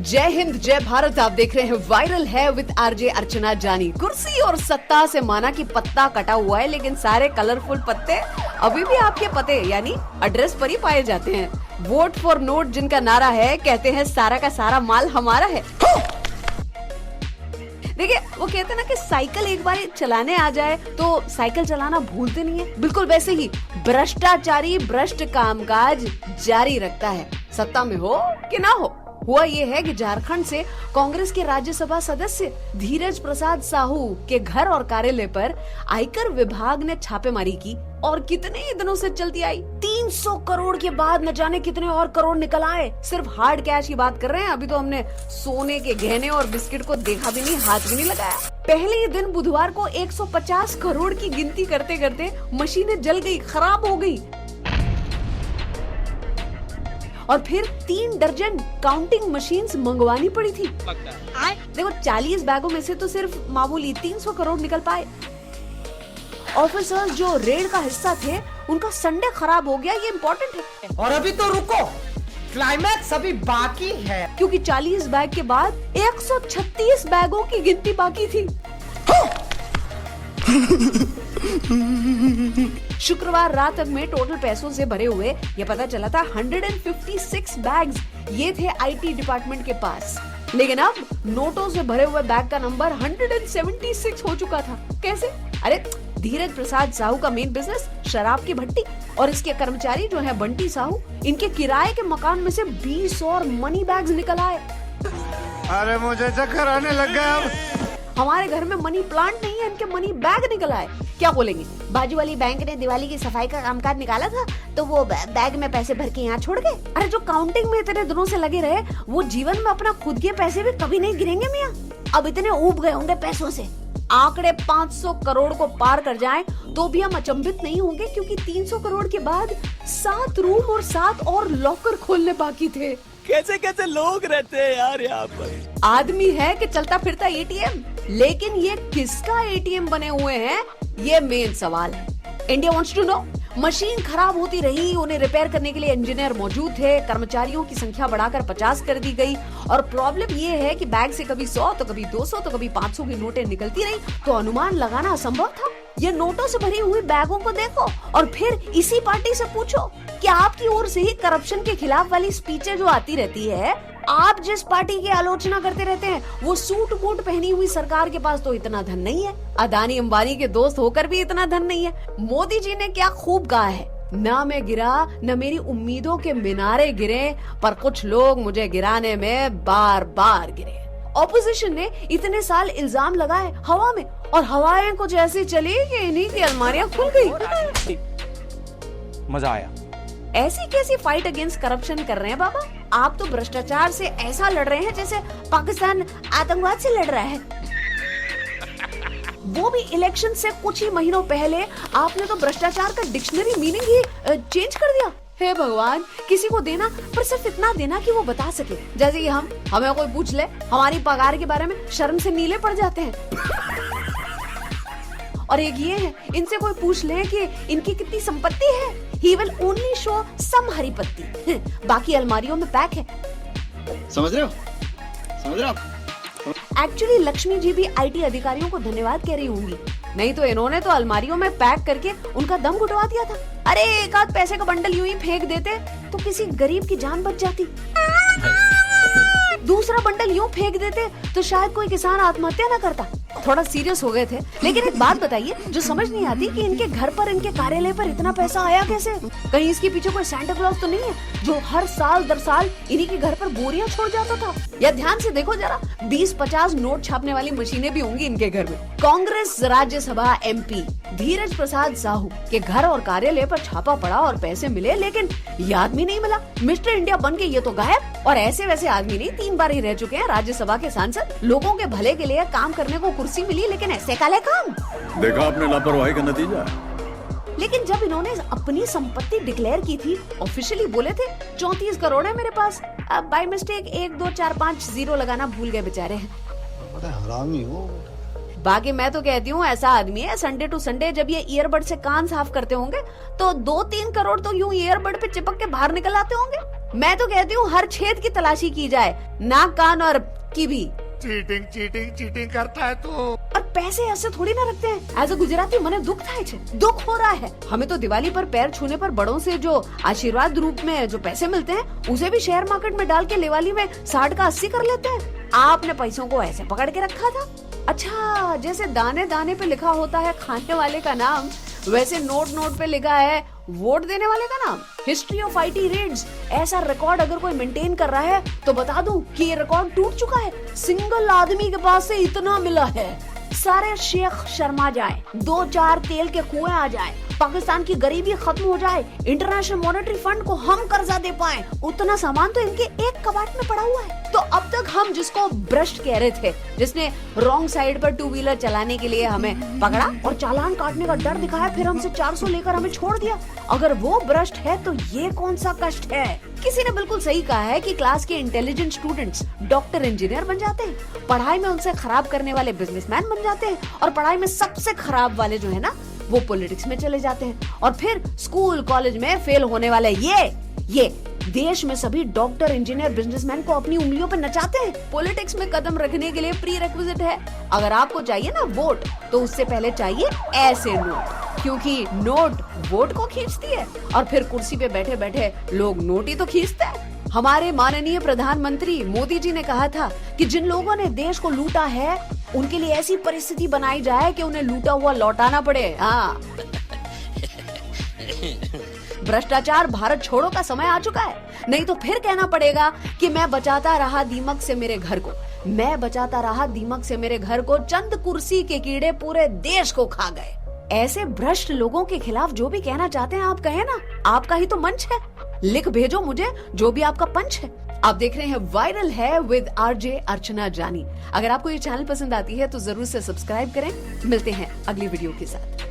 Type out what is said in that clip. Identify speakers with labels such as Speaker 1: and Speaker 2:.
Speaker 1: जय हिंद जय भारत। आप देख रहे हैं वायरल है विद आरजे अर्चना जानी। कुर्सी और सत्ता से माना कि पत्ता कटा हुआ है, लेकिन सारे कलरफुल पत्ते अभी भी आपके पते यानी एड्रेस पर ही पाए जाते हैं। वोट फॉर नोट जिनका नारा है, कहते हैं सारा का सारा माल हमारा है। देखिए, वो कहते हैं ना कि साइकिल एक बार चलाने आ जाए तो साइकिल चलाना भूलते नहीं है। बिल्कुल वैसे ही भ्रष्टाचारी भ्रष्ट कामकाज जारी रखता है, सत्ता में हो कि ना हो। हुआ ये है कि झारखंड से कांग्रेस के राज्यसभा सदस्य धीरज प्रसाद साहू के घर और कार्यालय पर आयकर विभाग ने छापेमारी की और कितने ही दिनों से चलती आई। 300 करोड़ के बाद न जाने कितने और करोड़ निकल आए। सिर्फ हार्ड कैश की बात कर रहे हैं, अभी तो हमने सोने के गहने और बिस्किट को देखा भी नहीं, हाथ भी नहीं लगाया। पहले ही दिन बुधवार को 150 करोड़ की गिनती करते करते मशीनें जल गई, खराब हो गई और फिर 3 दर्जन काउंटिंग मशीन्स मंगवानी पड़ी थी। देखो, 40 बैगों में से तो सिर्फ मामूली 300 करोड़ निकल पाए। ऑफिसर्स जो रेड का हिस्सा थे, उनका संडे खराब हो गया, ये इम्पोर्टेंट है। और अभी तो रुको, क्लाइमैक्स अभी बाकी है, क्योंकि 40 बैग के बाद 136 बैगों की गिनती बाकी थी। शुक्रवार रात तक में टोटल पैसों से भरे हुए ये पता चला था 156 बैग्स ये थे आईटी डिपार्टमेंट के पास। लेकिन अब नोटों से भरे हुए बैग का नंबर 176 हो चुका था। कैसे? अरे, धीरज प्रसाद साहू का मेन बिजनेस शराब की भट्टी और इसके कर्मचारी जो है बंटी साहू, इनके किराए के मकान में से 20 और मनी बैग्स निकल आए।
Speaker 2: अरे मुझे चक्कर आने लग गया। अब
Speaker 1: हमारे घर में मनी प्लांट नहीं है, इनके मनी बैग निकल आए। क्या बोलेंगे? बाजू वाली बैंक ने दिवाली की सफाई का कामकाज निकाला था तो वो बैग में पैसे भर के यहाँ छोड़ गए। अरे, जो काउंटिंग में इतने दिनों से लगे रहे, वो जीवन में अपना खुद के पैसे भी कभी नहीं गिरेंगे मियाँ। अब इतने ऊब गए होंगे पैसों से। आंकड़े 500 करोड़ को पार कर जाएं तो भी हम अचंभित नहीं होंगे, क्योंकि 300 करोड़ के बाद 7 रूम और 7 और लॉकर खोलने बाकी थे।
Speaker 3: कैसे कैसे लोग रहते हैं यार यहाँ पर।
Speaker 1: आदमी है कि चलता फिरता एटीएम, लेकिन ये किसका एटीएम बने हुए हैं, ये मेन सवाल है। India wants to know. Machine खराब होती रही, उन्हें रिपेयर करने के लिए इंजीनियर मौजूद थे, कर्मचारियों की संख्या बढ़ाकर 50 कर दी गई और प्रॉब्लम ये है कि बैग से कभी 100 तो कभी 200 तो कभी 500 की नोटें निकलती रही, तो अनुमान लगाना असंभव था। ये नोटों से भरी हुई बैगों को देखो और फिर इसी पार्टी से पूछो कि आपकी ओर से ही करप्शन के खिलाफ वाली स्पीचें जो आती रहती है, आप जिस पार्टी की आलोचना करते रहते हैं, वो सूट बूट पहनी हुई सरकार के पास तो इतना धन नहीं है। अदानी अंबानी के दोस्त होकर भी इतना धन नहीं है। मोदी जी ने क्या खूब कहा है, ना मैं गिरा न मेरी उम्मीदों के मीनारे गिरे, पर कुछ लोग मुझे गिराने में बार बार गिरे। ऑपोजिशन ने इतने साल इल्जाम लगाए हवा में, और हवाएं कुछ ऐसी चली कि इन्हीं की अलमारियां खुल गई।
Speaker 3: मजा आया।
Speaker 1: ऐसी कैसी फाइट अगेंस्ट करप्शन कर रहे हैं बाबा? आप तो भ्रष्टाचार से ऐसा लड़ रहे हैं जैसे पाकिस्तान आतंकवाद से लड़ रहा है। वो भी इलेक्शन से कुछ ही महीनों पहले आपने तो भ्रष्टाचार का डिक्शनरी मीनिंग ही चेंज कर दिया। हे भगवान, किसी को देना, पर सिर्फ इतना देना कि वो बता सके। जैसे कि हमें कोई पूछ ले हमारी पगार के बारे में, शर्म से नीले पड़ जाते हैं। और एक ये है, इनसे कोई पूछ ले कि इनकी कितनी संपत्ति है, he will only show some हरी पत्ती, बाकी अलमारियों में पैक है।
Speaker 2: समझ रहे हो?
Speaker 1: एक्चुअली लक्ष्मी जी भी आईटी अधिकारियों को धन्यवाद कह रही होंगी, नहीं तो इन्होंने तो अलमारियों में पैक करके उनका दम घुटवा दिया था। अरे, एक आध पैसे का बंडल यूं ही फेंक देते तो किसी गरीब की जान बच जाती, दूसरा बंडल यूं फेंक देते तो शायद कोई किसान आत्महत्या न करता। थोड़ा सीरियस हो गए थे। लेकिन एक बात बताइए, जो समझ नहीं आती कि इनके घर पर, इनके कार्यालय पर इतना पैसा आया कैसे? कहीं इसके पीछे कोई सांता क्लॉज तो नहीं है जो हर साल दर साल इन्हीं के घर पर बोरियां छोड़ जाता था? या ध्यान से देखो जरा, 20-50 नोट छापने वाली मशीनें भी होंगी इनके घर में। कांग्रेस राज्यसभा एमपी धीरज प्रसाद साहू के घर और कार्यालय पर छापा पड़ा और पैसे मिले, लेकिन ये आदमी नहीं मिला। मिस्टर इंडिया बन के ये तो गायब। और ऐसे वैसे आदमी नहीं, 3 बार ही रह चुके हैं राज्यसभा के सांसद। लोगों के भले के लिए काम करने को कुर्सी मिली, लेकिन ऐसे काले काम।
Speaker 2: देखा आपने लापरवाही का नतीजा।
Speaker 1: लेकिन जब इन्होंने अपनी संपत्ति डिक्लेयर की थी, ऑफिशियली बोले थे 34 करोड़ है मेरे पास, अब बाय मिस्टेक 1 2 4 5 जीरो लगाना भूल गए बेचारे।
Speaker 2: बड़ा हरामी हो।
Speaker 1: बाकी मैं तो कहती हूँ ऐसा आदमी है, संडे टू संडे जब ये ईयरबड से कान साफ करते होंगे तो 2-3 करोड़ तो यूं ईयरबड पे चिपक के बाहर निकल आते होंगे। मैं तो कहती हूँ हर छेद की तलाशी की जाए, नाक कान और की भी।
Speaker 2: चीटिंग चीटिंग चीटिंग करता है तू।
Speaker 1: और पैसे ऐसे थोड़ी ना रखते हैं। एज अ गुजराती मने दुख થાય છે, दुख हो रहा है। हमें तो दिवाली पर पैर छूने पर बड़ों से जो आशीर्वाद रूप में जो पैसे मिलते हैं उसे भी शेयर मार्केट में डाल के लेवाली में 60 का 80 कर लेते हैं। आपने पैसों को ऐसे पकड़ के रखा था। अच्छा, जैसे दाने दाने पे लिखा होता है खाने वाले का नाम, वैसे नोट नोट पे लिखा है वोट देने वाले का नाम। हिस्ट्री ऑफ आईटी रेड्स, ऐसा रिकॉर्ड अगर कोई मेंटेन कर रहा है तो बता दूं कि ये रिकॉर्ड टूट चुका है। सिंगल आदमी के पास से इतना मिला है। सारे शेख शर्मा जाए, 2-4 तेल के कुएं आ जाए, पाकिस्तान की गरीबी खत्म हो जाए, इंटरनेशनल मॉनेटरी फंड को हम कर्जा दे पाए, उतना सामान तो इनके एक कबाड़ में पड़ा हुआ है। तो अब तक हम जिसको भ्रष्ट कह रहे थे, जिसने रॉन्ग साइड पर 2 व्हीलर चलाने के लिए हमें पकड़ा और चालान काटने का डर दिखाया, फिर हमसे 400 लेकर हमें छोड़ दिया, अगर वो भ्रष्ट है तो ये कौन सा कष्ट है। किसी ने बिल्कुल सही कहा है कि क्लास के इंटेलिजेंट स्टूडेंट्स डॉक्टर इंजीनियर बन जाते हैं, पढ़ाई में उनसे खराब करने वाले बिजनेसमैन बन जाते हैं, और पढ़ाई में सबसे खराब वाले जो है ना वो पॉलिटिक्स में चले जाते हैं, और फिर स्कूल कॉलेज में फेल होने वाले ये देश में सभी डॉक्टर इंजीनियर बिजनेसमैन को अपनी उंगलियों पे नचाते हैं। पॉलिटिक्स में कदम रखने के लिए प्री रिक्विजिट है, अगर आपको चाहिए ना वोट तो उससे पहले चाहिए ऐसे नोट, क्योंकि नोट वोट को खींचती है और फिर कुर्सी पे बैठे बैठे लोग नोट ही तो खींचते हैं। हमारे माननीय प्रधानमंत्री मोदी जी ने कहा था कि जिन लोगों ने देश को लूटा है उनके लिए ऐसी परिस्थिति बनाई जाए कि उन्हें लूटा हुआ लौटाना पड़े। हाँ, भ्रष्टाचार भारत छोड़ो का समय आ चुका है, नहीं तो फिर कहना पड़ेगा कि मैं बचाता रहा दीमक से मेरे घर को, मैं बचाता रहा दीमक से मेरे घर को, चंद कुर्सी के कीड़े पूरे देश को खा गए। ऐसे भ्रष्ट लोगों के खिलाफ जो भी कहना चाहते हैं आप कहें ना, आपका ही तो मंच है, लिख भेजो मुझे जो भी आपका पंच है। आप देख रहे हैं वायरल है विद आरजे अर्चना जानी। अगर आपको ये चैनल पसंद आती है तो जरूर से सब्सक्राइब करें। मिलते हैं अगली वीडियो के साथ।